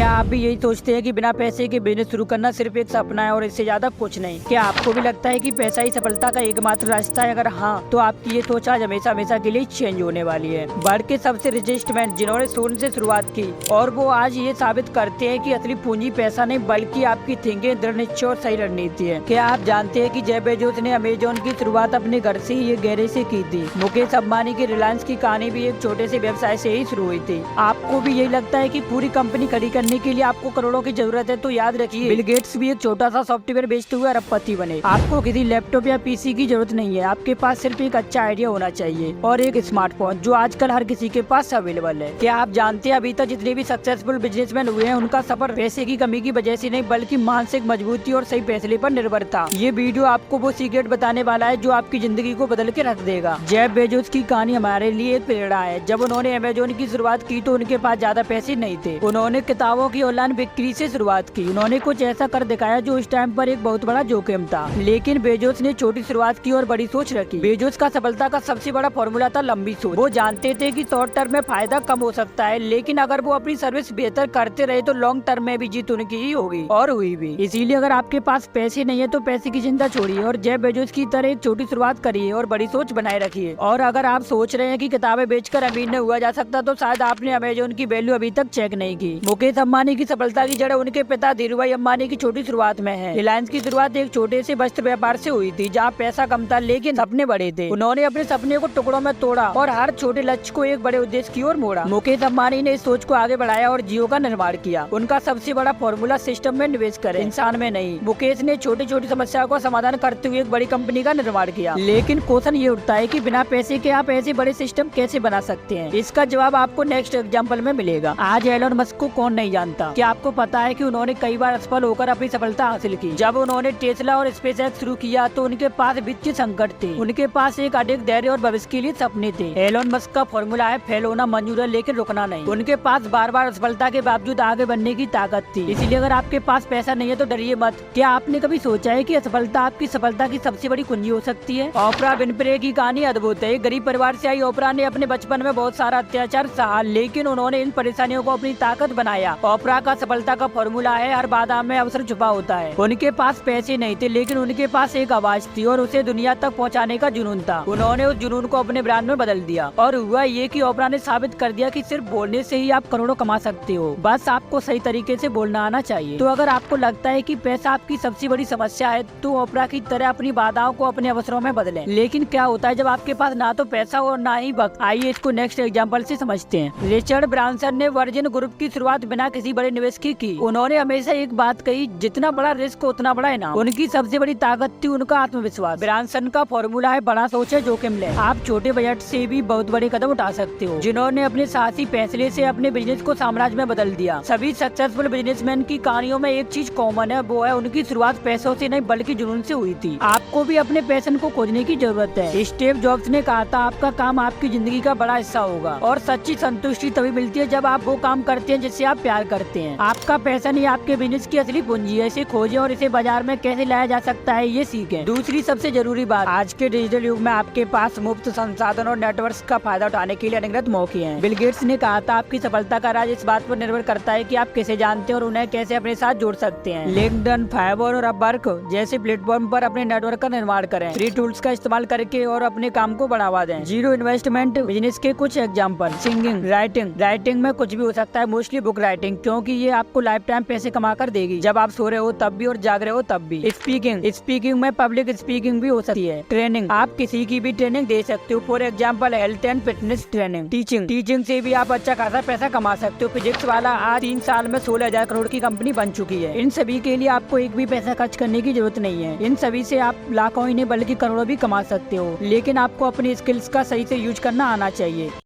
क्या आप भी यही सोचते हैं कि बिना पैसे के बिजनेस शुरू करना सिर्फ एक सपना है और इससे ज्यादा कुछ नहीं? क्या आपको भी लगता है कि पैसा ही सफलता का एकमात्र रास्ता है? अगर हाँ, तो आपकी ये सोच आज हमेशा हमेशा के लिए चेंज होने वाली है। वर्ल्ड के सबसे रिचेस्ट मैन जिन्होंने शून्य से शुरुआत की और वो आज ये साबित करते हैं कि असली पूंजी पैसा नहीं बल्कि आपकी थिंकिंग, दृढ़ निश्चय और सही रणनीति है। क्या आप जानते हैं कि जेफ बेजोस ने अमेजोन की शुरुआत अपने घर से ही एक गैरेज से की थी? मुकेश अंबानी की रिलायंस की कहानी भी एक छोटे से व्यवसाय से ही शुरू हुई थी। आपको भी यही लगता है कि पूरी कंपनी खड़ी करने के लिए आपको करोड़ों की जरूरत है? तो याद रखिए, बिल गेट्स भी एक छोटा सा सॉफ्टवेयर बेचते हुए अरबपति बने। आपको किसी लैपटॉप या पीसी की जरूरत नहीं है, आपके पास सिर्फ एक अच्छा आइडिया होना चाहिए और एक स्मार्टफोन जो आजकल हर किसी के पास अवेलेबल है। क्या आप जानते हैं अभी तक जितने भी सक्सेसफुल बिजनेसमैन हुए हैं उनका सफर पैसे की कमी की वजह से नहीं बल्कि मानसिक मजबूती और सही फैसले पर निर्भर था। ये वीडियो आपको वो सीक्रेट बताने वाला है जो आपकी जिंदगी को बदल के रख देगा। जेफ बेजोस की कहानी हमारे लिए एक प्रेरणा है। जब उन्होंने अमेजोन की शुरुआत की तो उनके पास ज्यादा पैसे नहीं थे। उन्होंने किताबों की ऑनलाइन बिक्री से शुरुआत की। उन्होंने कुछ ऐसा कर दिखाया जो उस टाइम पर एक बहुत बड़ा जोखिम था, लेकिन बेजोस ने छोटी शुरुआत की और बड़ी सोच रखी। बेजोस का सफलता का सबसे बड़ा फॉर्मूला था लंबी सोच। वो जानते थे कि शॉर्ट टर्म में फायदा कम हो सकता है, लेकिन अगर वो अपनी सर्विस बेहतर करते रहे तो लॉन्ग टर्म में भी जीत उनकी ही होगी और हुई भी। इसीलिए अगर आपके पास पैसे नहीं है तो पैसे की चिंता छोड़िए और जेफ बेजोस की तरह एक छोटी शुरुआत करिए और बड़ी सोच बनाए रखिए। और अगर आप सोच रहे हैं कि किताबें बेचकर अमीर नहीं हुआ जा सकता तो शायद आपने अमेजोन की वैल्यू अभी तक चेक नहीं की। मुकेश अंबानी की सफलता की जड़ उनके पिता धीरूभाई अंबानी की छोटी शुरुआत में है। रिलायंस की शुरुआत एक छोटे से वस्त्र व्यापार से हुई थी जहाँ पैसा कम था लेकिन सपने बड़े थे। उन्होंने अपने सपने को टुकड़ों में तोड़ा और हर छोटे लक्ष्य को एक बड़े उद्देश्य की ओर मोड़ा। मुकेश अंबानी ने इस सोच को आगे बढ़ाया और जियो का निर्माण किया। उनका सबसे बड़ा फॉर्मूला सिस्टम में निवेश करें, इंसान में नहीं। मुकेश ने छोटी छोटी समस्याओं का समाधान करते हुए एक बड़ी कंपनी का निर्माण किया। लेकिन क्वेश्चन ये उठता है कि बिना पैसे के आप ऐसे बड़े सिस्टम कैसे बना सकते हैं? इसका जवाब आपको नेक्स्ट एग्जाम्पल में मिलेगा। आज एलोन मस्क को कौन नहीं जानता? क्या आपको पता है कि उन्होंने कई बार असफल होकर अपनी सफलता हासिल की? जब उन्होंने टेस्ला और स्पेसएक्स शुरू किया तो उनके पास वित्तीय संकट थे, उनके पास एक अधिक धैर्य और भविष्य के लिए सपने थे। एलोन मस्क का फॉर्मूला है फेल होना मंजूर है लेकिन रुकना नहीं। उनके पास बार बार असफलता के बावजूद आगे बढ़ने की ताकत थी। इसलिए अगर आपके पास पैसा नहीं है तो डरिए मत। क्या आपने कभी सोचा है कि असफलता आपकी सफलता की सबसे बड़ी कुंजी हो सकती है? ओपरा विनफ्रे की कहानी अद्भुत है। एक गरीब परिवार से आई ओपरा ने अपने बचपन में बहुत सारा अत्याचार सहा, लेकिन उन्होंने इन परेशानियों को अपनी ताकत बनाया। ओपरा का सफलता का फॉर्मूला है हर बाधा में अवसर छुपा होता है। उनके पास पैसे नहीं थे लेकिन उनके पास एक आवाज थी और उसे दुनिया तक पहुंचाने का जुनून था। उन्होंने उस जुनून को अपने ब्रांड में बदल दिया और हुआ ये कि ओपरा ने साबित कर दिया कि सिर्फ बोलने से ही आप करोड़ों कमा सकते हो, बस आपको सही तरीके से बोलना आना चाहिए। तो अगर आपको लगता है कि पैसा आपकी सबसे बड़ी समस्या है तो ओपरा की तरह अपनी बाधाओं को अपने अवसरों में बदलें। लेकिन क्या होता है जब आपके पास ना तो पैसा और ना ही वक्त? आइए इसको नेक्स्ट एग्जांपल से समझते हैं। रिचर्ड ब्रांसन ने वर्जिन ग्रुप की शुरुआत बिना किसी बड़े निवेश की। उन्होंने हमेशा एक बात कही, जितना बड़ा रिस्क उतना बड़ा इनाम। उनकी सबसे बड़ी ताकत थी उनका आत्मविश्वास। ब्रांसन का फॉर्मूला है बड़ा सोचे जोखिम ले। आप छोटे बजट से भी बहुत बड़े कदम उठा सकते हो। जिन्होंने अपने साहसी फैसले से अपने बिजनेस को साम्राज्य में बदल दिया। सभी सक्सेसफुल बिजनेसमैन की कहानियों में एक चीज कॉमन है, वो है उनकी शुरुआत पैसों से नहीं बल्कि जुनून से हुई थी। आपको भी अपने पैशन को खोजने की जरूरत है। स्टीव जॉब्स ने कहा था आपका काम आपकी जिंदगी का बड़ा हिस्सा होगा और सच्ची संतुष्टि तभी मिलती है जब आप वो काम करते हैं जिससे आप प्यार करते हैं। आपका पैशन ही आपके बिजनेस की असली पूंजी है। इसे खोजें और इसे बाजार में कैसे लाया जा सकता है ये सीखें। दूसरी सबसे जरूरी बात, आज के डिजिटल युग में आपके पास मुफ्त संसाधन और नेटवर्क का फायदा उठाने के लिए अनगिनत मौके हैं। बिल गेट्स ने कहा था आपकी सफलता का राज इस बात पर निर्भर करता है कि आप कैसे जानते हैं और उन्हें कैसे अपने साथ जोड़ सकते हैं। लिंक्डइन, फाइवर और अपवर्क जैसे प्लेटफॉर्म पर अपने नेटवर्क का निर्माण करें। फ्री टूल्स का इस्तेमाल करके और अपने काम को बढ़ावा दें। जीरो इन्वेस्टमेंट बिजनेस के कुछ एग्जाम्पल, सिंगिंग, राइटिंग में कुछ भी हो सकता है, मोस्टली बुक राइटिंग, क्योंकि ये आपको लाइफ टाइम पैसे कमा कर देगी, जब आप सो रहे हो तब भी और जाग रहे हो तब भी। स्पीकिंग में पब्लिक स्पीकिंग भी हो सकती है। ट्रेनिंग, आप किसी की भी ट्रेनिंग दे सकते हो, for example health and fitness training. Teaching से भी आप अच्छा खासा पैसा कमा सकते हो। फिजिक्स वाला आज 3 साल में 16,000 करोड़ की कंपनी बन चुकी है। इन सभी के लिए आपको एक भी पैसा खर्च करने की जरूरत नहीं है। इन सभी से आप लाखों ही नहीं बल्कि करोड़ों भी कमा सकते हो, लेकिन आपको अपनी स्किल्स का सही से यूज करना आना चाहिए।